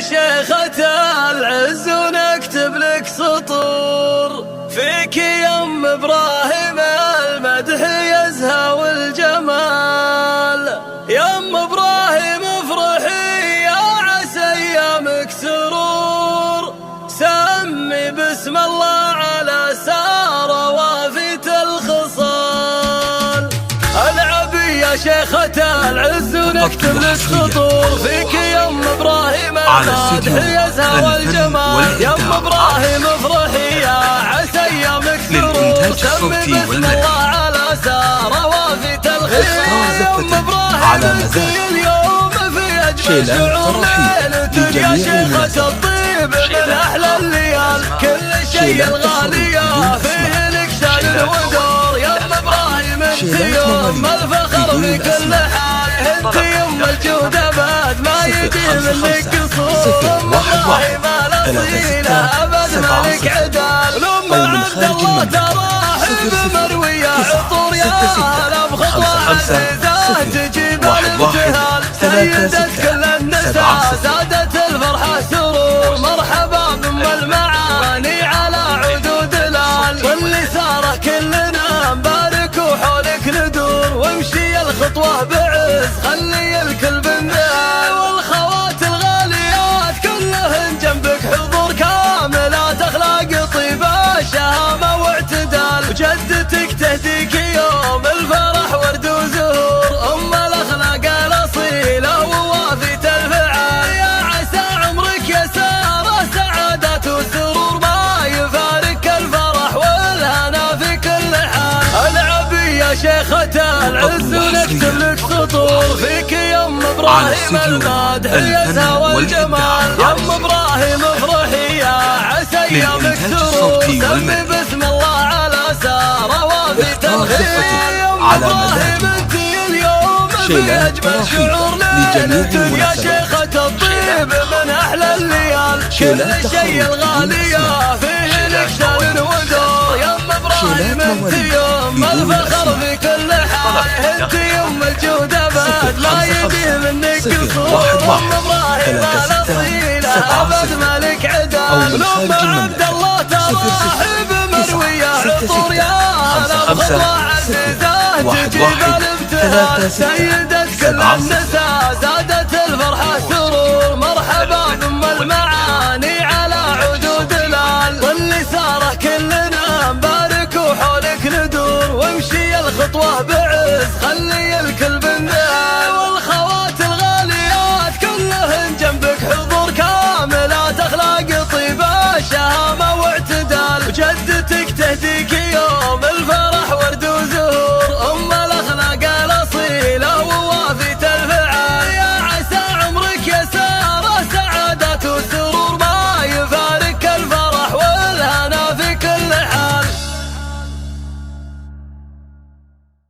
شيخة العز ونكتب لك سطور فيك يا ام ابراهيم المدح يزهى والجمال. يا ام ابراهيم افرحي يا عسى ايامك سرور، سمي بسم الله على سارة وافيت الخصال. العبي يا شيخة العز ونكتب لك سطور فيك يا ام ابراهيم المدح يزهى والجمال. يا ام ابراهيم افرحي يا عسى ايامك سرور، سمي بسم الله على سارة وافيت الخصال. يا ام ابراهيم انت اليوم في اجمل شعور ليلتك يا شيخة الطيب من احلى الليال. كل شيء الغالية فيه لك شان ودور. يا ام ابراهيم انت يوم الفخر في كل حال، انت يوم الجود ابد ما يجي منك قصور. ام ابراهيم الاصيلة ابد مالك عدال، الام عبد الله تراحب مروية عطور يا هلا بخطوة عزيزة تجيب الابتهال. سيدة كل النساء زادت الفرحة سرور، مرحبا بام المعاني على عدود الال. واللي ساره كلنا نبارك وحولك ندور، وامشي الخطوة بعز خلي الكل بالنال. والخوات الغاليات كلهن جنبك حضور، كاملات اخلاق طيبة شهامة واعتدال. وجدتك تهديك يوم الفرح ورد وزهور، ام الاخلاق الاصيلة ووافية الفعال. يا عسى عمرك يا سارة سعادة وسرور، ما يفارق الفرح والهنا في كل حال. العبي يا شيخة العز ونكتب لك سطور فيك يا ام ابراهيم المدح يزهى والجمال. يا ام ابراهيم افرحي يا عسى ايامك سرور، سمي بسم الله على سارة وافية الخيال. يا ام ابراهيم انت اليوم في اجمل شعور ليلتك يا شيخة الطيب من احلى الليال. كل شيء الغالية فيه لك شان ودور. يا ام ابراهيم انت يوم الفخر في كل حال، انت يوم الجود ابد لا يجي منك قصور. ام ابراهيم الاصيلة ابد مالك عدال، الام عبد الله تراحب مروية عطور يا هلا بخطوة عزيزة تجيب الابتهال. سيدة كل النساء